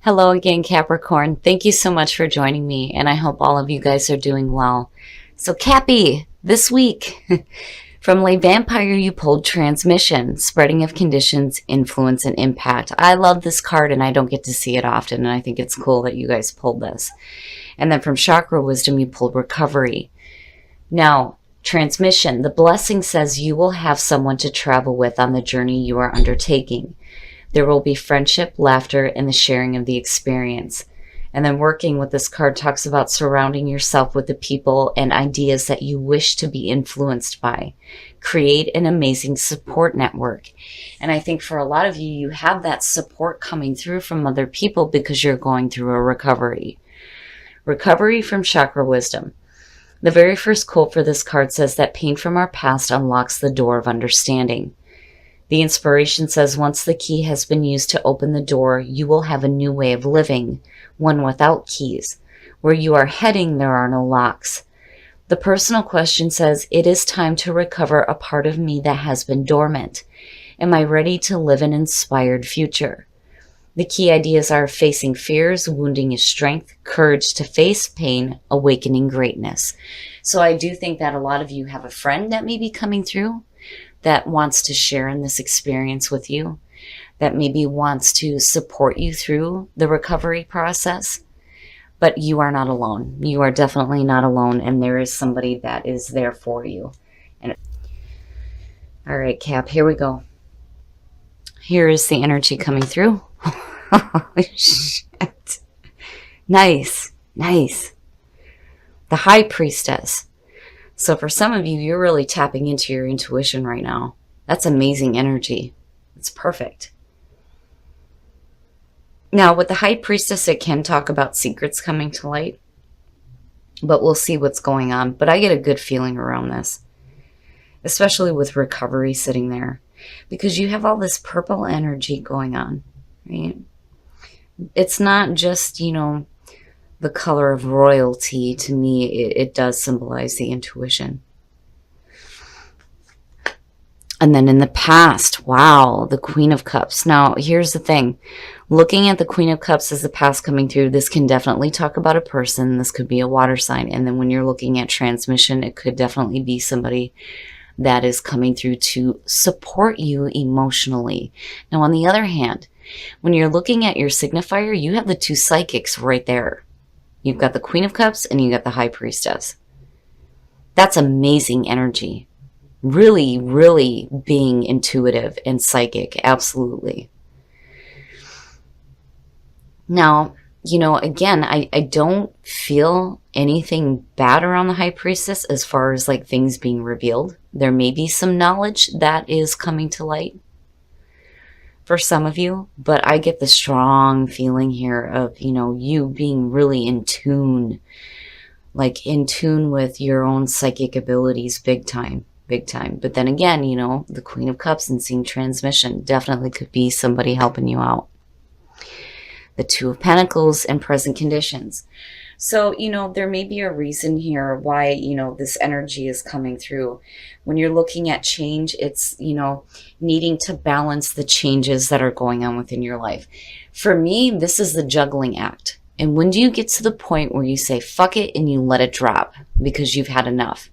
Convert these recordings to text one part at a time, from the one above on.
Hello again, Capricorn. Thank you so much for joining me, and I hope all of you guys are doing well. So, Cappy, this week, from Lay Vampire, you pulled Transmission, Spreading of Conditions, Influence, and Impact. I love this card, and I don't get to see it often, and I think it's cool that you guys pulled this. And then from Chakra Wisdom, you pulled Recovery. Now, Transmission, the blessing says you will have someone to travel with on the journey you are undertaking. There will be friendship, laughter, and the sharing of the experience. And then working with this card talks about surrounding yourself with the people and ideas that you wish to be influenced by. Create an amazing support network. And I think for a lot of you, you have that support coming through from other people because you're going through a recovery. Recovery from Chakra Wisdom. The very first quote for this card says that pain from our past unlocks the door of understanding. The inspiration says once the key has been used to open the door, you will have a new way of living, one without keys. Where you are heading, there are no locks. The personal question says, it is time to recover a part of me that has been dormant. Am I ready to live an inspired future? The key ideas are facing fears, wounding is strength, courage to face pain, awakening greatness. So I do think that a lot of you have a friend that may be coming through that wants to share in this experience with you, that maybe wants to support you through the recovery process. But you are not alone. You are definitely not alone, and there is somebody that is there for you. And all right, Cap, here we go. Here is the energy coming through. Oh, shit. Nice, nice. The High Priestess. So for some of you, you're really tapping into your intuition right now. That's amazing energy. It's perfect. Now, with the High Priestess, it can talk about secrets coming to light. But we'll see what's going on. But I get a good feeling around this. Especially with recovery sitting there. Because you have all this purple energy going on. Right? It's not just, the color of royalty. To me, it does symbolize the intuition. And then in the past, wow, the Queen of Cups. Now, here's the thing. Looking at the Queen of Cups as the past coming through, this can definitely talk about a person. This could be a water sign. And then when you're looking at transmission, it could definitely be somebody that is coming through to support you emotionally. Now, on the other hand, when you're looking at your signifier, you have the two psychics right there. You've got the Queen of Cups and you got the High Priestess. That's amazing energy. Really, really being intuitive and psychic. Absolutely. Now, again, I don't feel anything bad around the High Priestess as far as like things being revealed. There may be some knowledge that is coming to light for some of you, but I get the strong feeling here of, you being really in tune, like in tune with your own psychic abilities, big time, big time. But then again, the Queen of Cups and seeing transmission definitely could be somebody helping you out. The Two of Pentacles and present conditions. So, there may be a reason here why, this energy is coming through. When you're looking at change, it's, needing to balance the changes that are going on within your life. For me, this is the juggling act. And when do you get to the point where you say, fuck it, and you let it drop because you've had enough?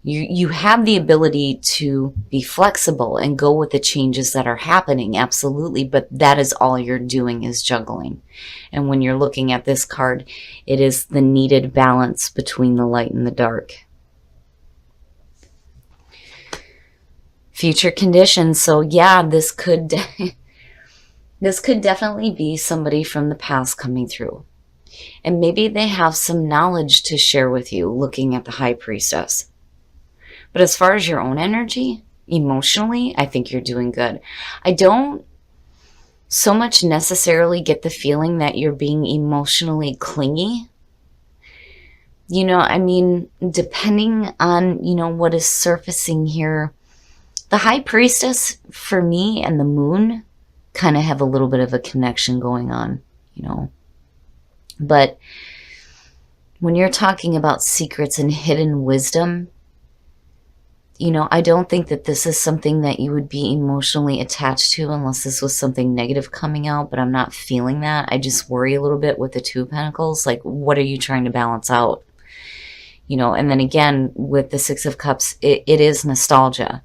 You have the ability to be flexible and go with the changes that are happening, absolutely, but that is all you're doing is juggling. And when you're looking at this card, it is the needed balance between the light and the dark. Future conditions. So yeah, this could definitely be somebody from the past coming through. And maybe they have some knowledge to share with you looking at the High Priestess. But as far as your own energy, emotionally, I think you're doing good. I don't so much necessarily get the feeling that you're being emotionally clingy. Depending on, what is surfacing here, the High Priestess, for me, and the Moon kind of have a little bit of a connection going on, But when you're talking about secrets and hidden wisdom, You know, I don't think that this is something that you would be emotionally attached to unless this was something negative coming out, but I'm not feeling that. I just worry a little bit with the Two of Pentacles. Like, what are you trying to balance out? You know, and then again, with the Six of Cups, it is nostalgia.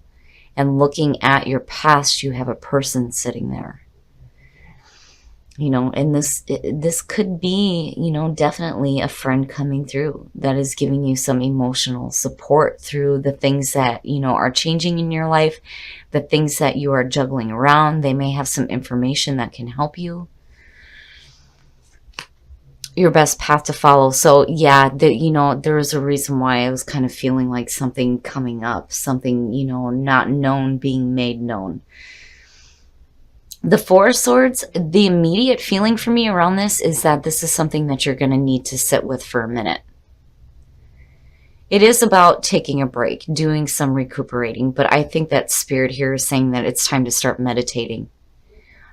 And looking at your past, you have a person sitting there. You know, and this could be, you know, definitely a friend coming through that is giving you some emotional support through the things that, you know, are changing in your life, the things that you are juggling around. They may have some information that can help you. Your best path to follow. So yeah, you know, there was a reason why I was kind of feeling like something coming up, something, you know, not known being made known. The Four of Swords, the immediate feeling for me around this is that this is something that you're going to need to sit with for a minute. It is about taking a break, doing some recuperating, but I think that Spirit here is saying that it's time to start meditating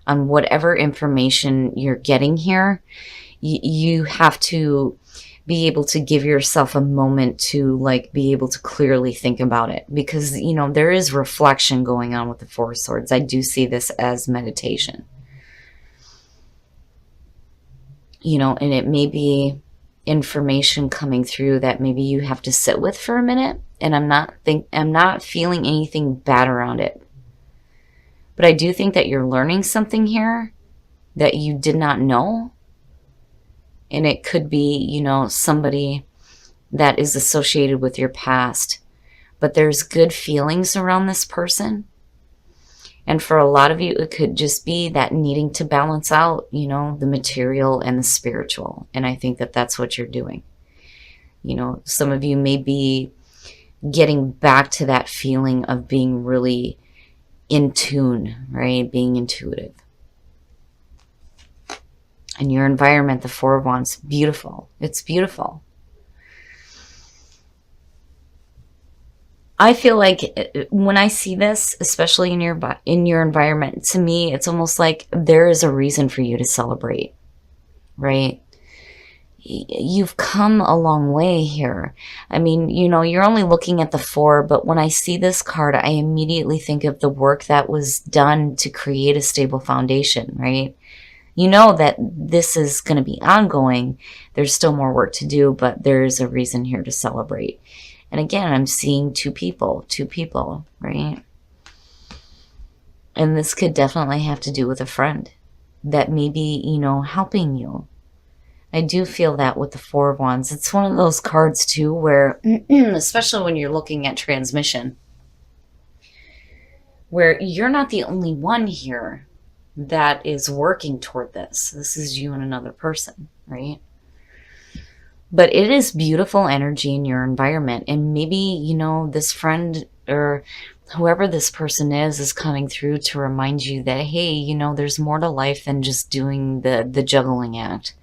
on whatever information you're getting here. You have to be able to give yourself a moment to like be able to clearly think about it, because you know there is reflection going on with the Four of Swords. I do see this as meditation, you know, and it may be information coming through that maybe you have to sit with for a minute, and I'm not feeling anything bad around it, but I do think that you're learning something here that you did not know. And it could be, you know, somebody that is associated with your past. But there's good feelings around this person. And for a lot of you, it could just be that needing to balance out, you know, the material and the spiritual. And I think that that's what you're doing. You know, some of you may be getting back to that feeling of being really in tune, right? Being intuitive. And your environment, the Four of Wands, beautiful. It's beautiful. I feel like when I see this, especially in your environment, to me, it's almost like there is a reason for you to celebrate, right? You've come a long way here. I mean, you know, you're only looking at the Four, but when I see this card, I immediately think of the work that was done to create a stable foundation, right? You know that this is going to be ongoing. There's still more work to do, but there's a reason here to celebrate. And again, I'm seeing two people, right? And this could definitely have to do with a friend that may be, you know, helping you. I do feel that with the Four of Wands. It's one of those cards too where, especially when you're looking at transmission, where you're not the only one here that is working toward this. This is you and another person, right? But it is beautiful energy in your environment. And maybe, you know, this friend or whoever this person is coming through to remind you that, hey, you know, there's more to life than just doing the juggling act.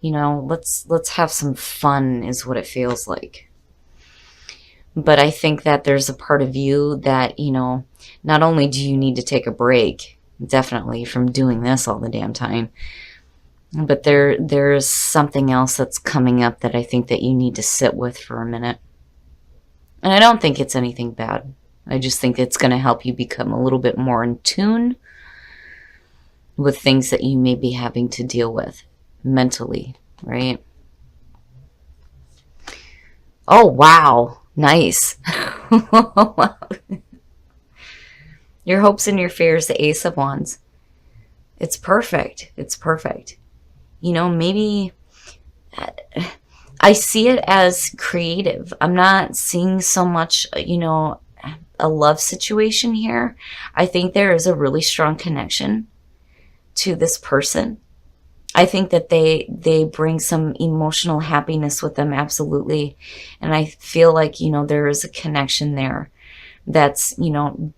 You know, let's have some fun is what it feels like. But I think that there's a part of you that, you know, not only do you need to take a break, definitely, from doing this all the damn time, but there's something else that's coming up that I think that you need to sit with for a minute. And I don't think it's anything bad. I just think it's going to help you become a little bit more in tune with things that you may be having to deal with mentally, right? Oh, wow. Nice. Wow. Your hopes and your fears, the Ace of Wands. It's perfect. It's perfect. You know, maybe I see it as creative. I'm not seeing so much, you know, a love situation here. I think there is a really strong connection to this person. I think that they bring some emotional happiness with them, absolutely. And I feel like, you know, there is a connection there that's, you know,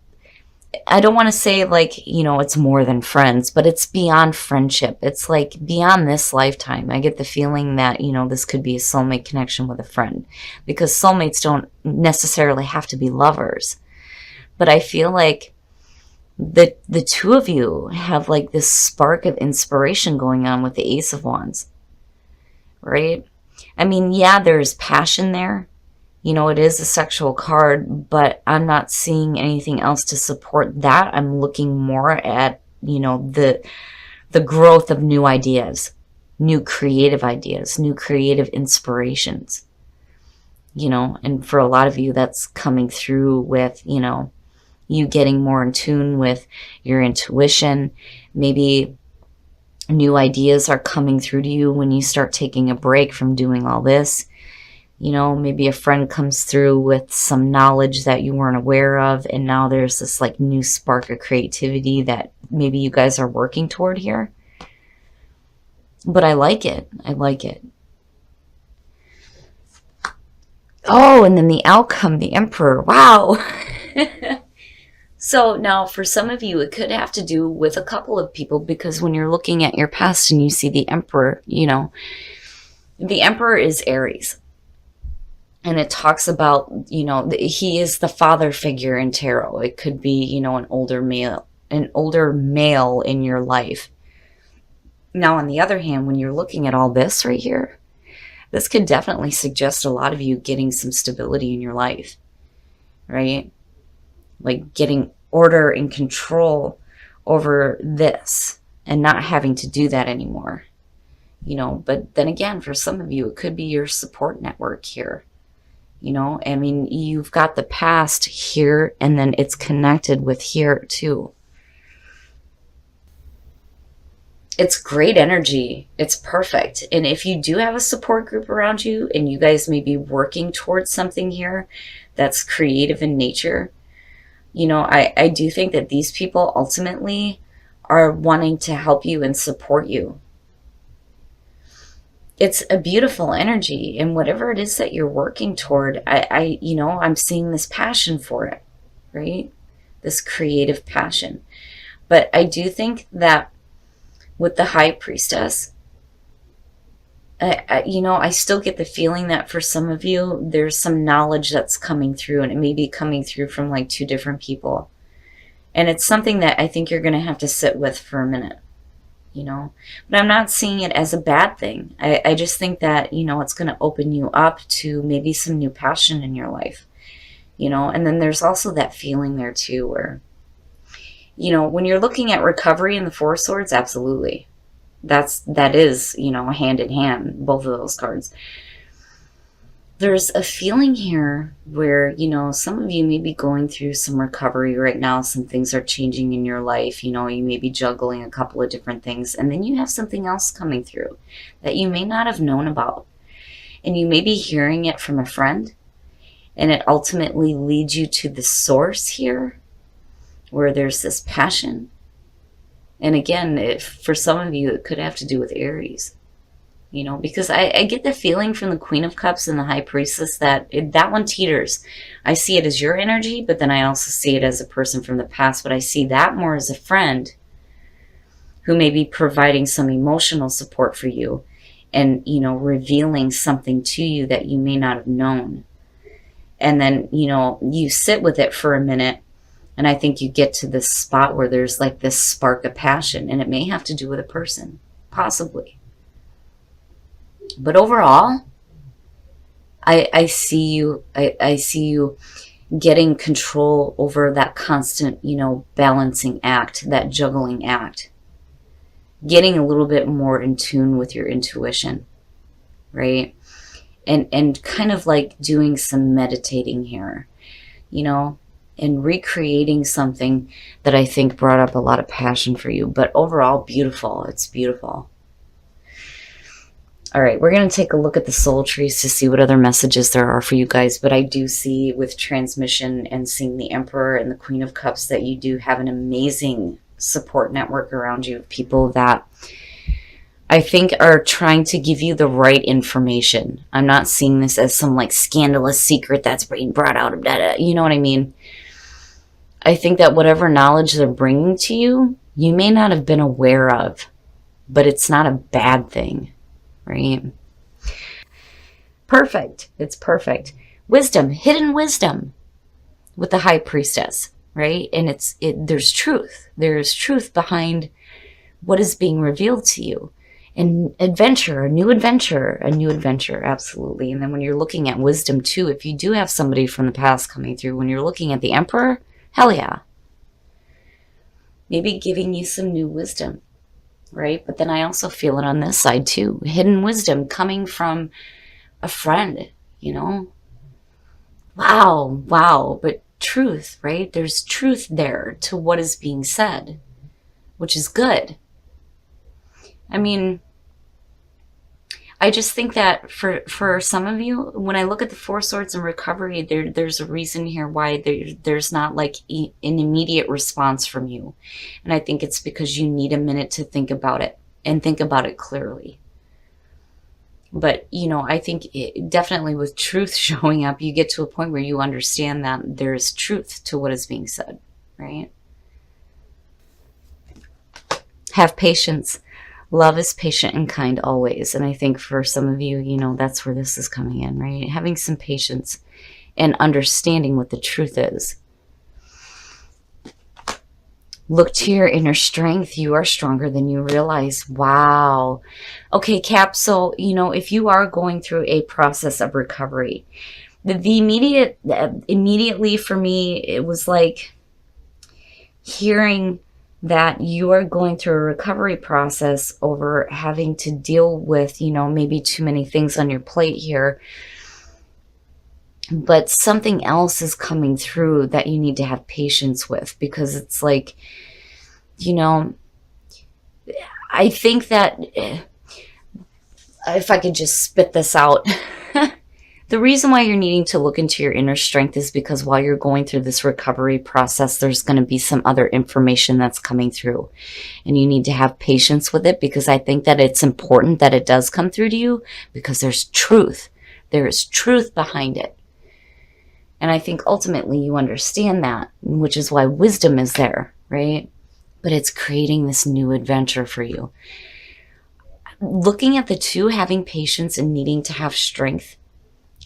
I don't want to say like, you know, it's more than friends, but it's beyond friendship. It's like beyond this lifetime. I get the feeling that, you know, this could be a soulmate connection with a friend, because soulmates don't necessarily have to be lovers. But I feel like the two of you have like this spark of inspiration going on with the Ace of Wands, right? I mean, yeah, there's passion there. It is a sexual card, but I'm not seeing anything else to support that. I'm looking more at, the growth of new ideas, new creative inspirations, and for a lot of you, that's coming through with, you getting more in tune with your intuition. Maybe new ideas are coming through to you when you start taking a break from doing all this. Maybe a friend comes through with some knowledge that you weren't aware of, and now there's this like new spark of creativity that maybe you guys are working toward here. But I like it. I like it. Oh, and then the outcome, the Emperor. Wow. So now for some of you, it could have to do with a couple of people, because when you're looking at your past and you see the Emperor, the Emperor is Aries. And it talks about, he is the father figure in tarot. It could be, an older male in your life. Now, on the other hand, when you're looking at all this right here, this could definitely suggest a lot of you getting some stability in your life, right? Like getting order and control over this and not having to do that anymore, But then again, for some of you, it could be your support network here. You've got the past here, and then it's connected with here too. It's great energy. It's perfect. And if you do have a support group around you and you guys may be working towards something here that's creative in nature, I do think that these people ultimately are wanting to help you and support you. It's a beautiful energy, and whatever it is that you're working toward, I'm seeing this passion for it, right? This creative passion. But I do think that with the High Priestess, I still get the feeling that for some of you, there's some knowledge that's coming through, and it may be coming through from like two different people. And it's something that I think you're going to have to sit with for a minute, But I'm not seeing it as a bad thing. I just think that, it's going to open you up to maybe some new passion in your life, And then there's also that feeling there too where, when you're looking at recovery in the Four of Swords, absolutely. That is, hand in hand, both of those cards. There's a feeling here where, some of you may be going through some recovery right now. Some things are changing in your life. You may be juggling a couple of different things. And then you have something else coming through that you may not have known about. And you may be hearing it from a friend. And it ultimately leads you to the source here where there's this passion. And again, for some of you, it could have to do with Aries. Because I get the feeling from the Queen of Cups and the High Priestess that that one teeters. I see it as your energy, but then I also see it as a person from the past. But I see that more as a friend who may be providing some emotional support for you and, revealing something to you that you may not have known. And then, you sit with it for a minute, and I think you get to this spot where there's like this spark of passion, and it may have to do with a person, possibly. But overall, I see you. I see you getting control over that constant, balancing act, that juggling act. Getting a little bit more in tune with your intuition, right? And kind of like doing some meditating here, and recreating something that I think brought up a lot of passion for you. But overall, beautiful. It's beautiful. All right, we're going to take a look at the soul trees to see what other messages there are for you guys. But I do see with transmission and seeing the Emperor and the Queen of Cups that you do have an amazing support network around you of people that I think are trying to give you the right information. I'm not seeing this as some like scandalous secret that's being brought out of data. You know what I mean? I think that whatever knowledge they're bringing to you, you may not have been aware of, but it's not a bad thing. Right? Perfect. It's perfect. Wisdom, hidden wisdom with the High Priestess, right? And there's truth. There's truth behind what is being revealed to you. And adventure, a new adventure, a new adventure, absolutely. And then when you're looking at wisdom too, if you do have somebody from the past coming through, when you're looking at the Emperor, hell yeah. Maybe giving you some new wisdom, right? But then I also feel it on this side too. Hidden wisdom coming from a friend, you know? Wow, wow. But truth, right? There's truth there to what is being said, which is good. I mean, I just think that for some of you, when I look at the Four Swords and recovery, there's a reason here why there's not like an immediate response from you. And I think it's because you need a minute to think about it and think about it clearly. But, you know, I think definitely with truth showing up, you get to a point where you understand that there's truth to what is being said, right? Have patience. Love is patient and kind always. And I think for some of you, you know, that's where this is coming in, right? Having some patience and understanding what the truth is. Look to your inner strength. You are stronger than you realize. Wow. Okay, Cap. So, you know, if you are going through a process of recovery, the immediately for me, it was like hearing that you are going through a recovery process over having to deal with, you know, maybe too many things on your plate here. But something else is coming through that you need to have patience with, because it's like, you know, I think that if I could just spit this out, the reason why you're needing to look into your inner strength is because while you're going through this recovery process, there's going to be some other information that's coming through. And you need to have patience with it, because I think that it's important that it does come through to you, because there's truth. There is truth behind it. And I think ultimately you understand that, which is why wisdom is there, right? But it's creating this new adventure for you. Looking at the two, having patience and needing to have strength,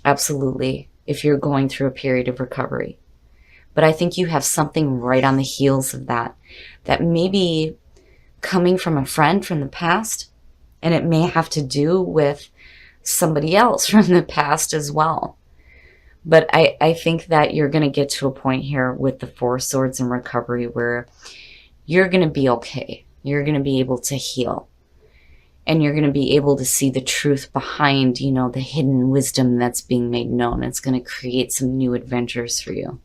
absolutely, if you're going through a period of recovery. But I think you have something right on the heels of that, that may be coming from a friend from the past, and it may have to do with somebody else from the past as well. But I think that you're going to get to a point here with the Four Swords and recovery where you're going to be okay. You're going to be able to heal. And you're going to be able to see the truth behind, you know, the hidden wisdom that's being made known. It's going to create some new adventures for you.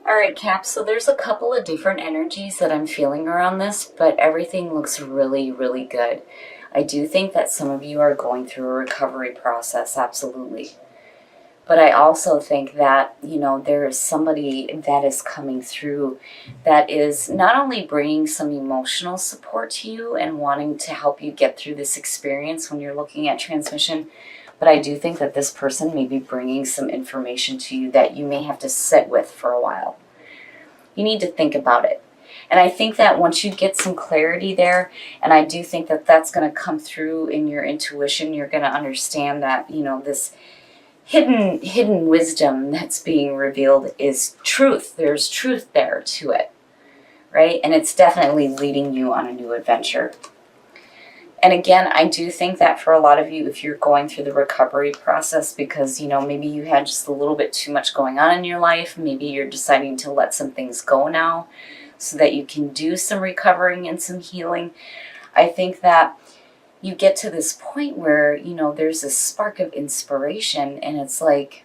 All right, Cap, so there's a couple of different energies that I'm feeling around this, but everything looks really, really good. I do think that some of you are going through a recovery process, absolutely. But I also think that, you know, there is somebody that is coming through that is not only bringing some emotional support to you and wanting to help you get through this experience when you're looking at transmission, but I do think that this person may be bringing some information to you that you may have to sit with for a while. You need to think about it. And I think that once you get some clarity there, and I do think that that's going to come through in your intuition, you're going to understand that, you know, this hidden wisdom that's being revealed is truth. There's truth there to it, right? And it's definitely leading you on a new adventure. And again, I do think that for a lot of you, if you're going through the recovery process because, you know, maybe you had just a little bit too much going on in your life, maybe you're deciding to let some things go now so that you can do some recovering and some healing. I think that you get to this point where, you know, there's a spark of inspiration, and it's like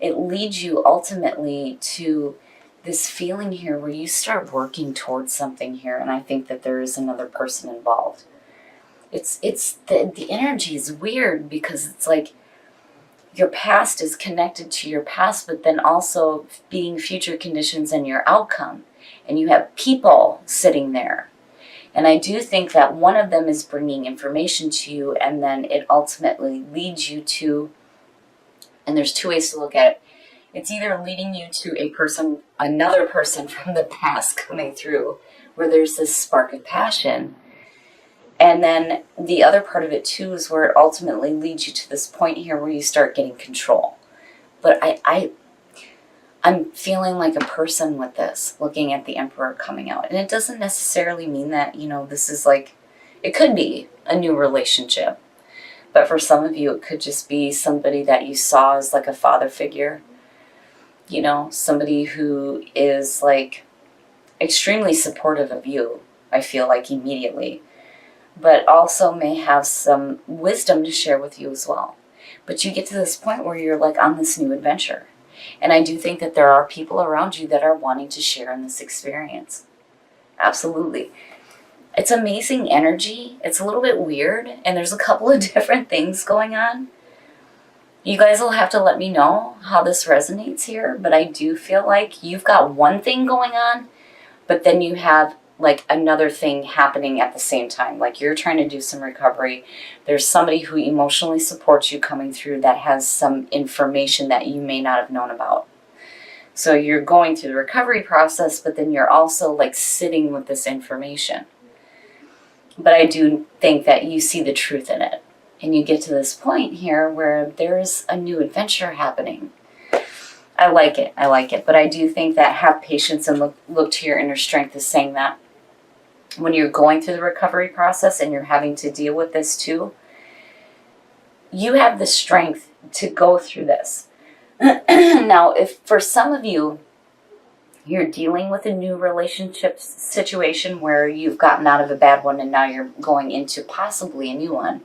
it leads you ultimately to this feeling here where you start working towards something here, and I think that there is another person involved. It's the energy is weird because it's like your past is connected to your past, but then also being future conditions and your outcome, and you have people sitting there. And I do think that one of them is bringing information to you, and then it ultimately leads you to, and there's two ways to look at it. It's either leading you to a person, another person from the past coming through, where there's this spark of passion. And then the other part of it too is where it ultimately leads you to this point here where you start getting control. But I'm feeling like a person with this, looking at the Emperor coming out. And it doesn't necessarily mean that, you know, this is like It could be a new relationship, but for some of you, it could just be somebody that you saw as like a father figure, you know, somebody who is like extremely supportive of you, I feel like immediately, but also may have some wisdom to share with you as well. But you get to this point where you're like on this new adventure. And I do think that there are people around you that are wanting to share in this experience. Absolutely. It's amazing energy. It's a little bit weird, and there's a couple of different things going on. You guys will have to let me know how this resonates here, but I do feel like you've got one thing going on, but then you have like another thing happening at the same time. Like you're trying to do some recovery. There's somebody who emotionally supports you coming through that has some information that you may not have known about. So you're going through the recovery process, but then you're also like sitting with this information. But I do think that you see the truth in it. And you get to this point here where there's a new adventure happening. I like it. I like it. But I do think that have patience and look to your inner strength is saying that when you're going through the recovery process and you're having to deal with this too, you have the strength to go through this. Now, if for some of you, you're dealing with a new relationship situation where you've gotten out of a bad one and now you're going into possibly a new one,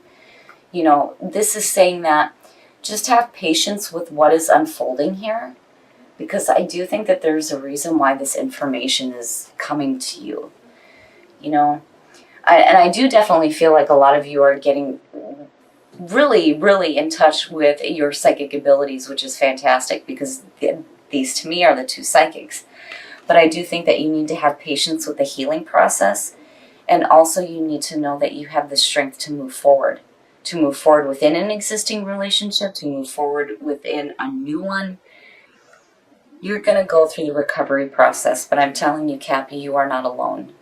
you know, this is saying that just have patience with what is unfolding here, because I do think that there's a reason why this information is coming to you. You know, I do definitely feel like a lot of you are getting really, really in touch with your psychic abilities, which is fantastic because these to me are the two psychics. But I do think that you need to have patience with the healing process, and also you need to know that you have the strength to move forward within an existing relationship, to move forward within a new one. You're going to go through the recovery process, but I'm telling you, Cappy, you are not alone.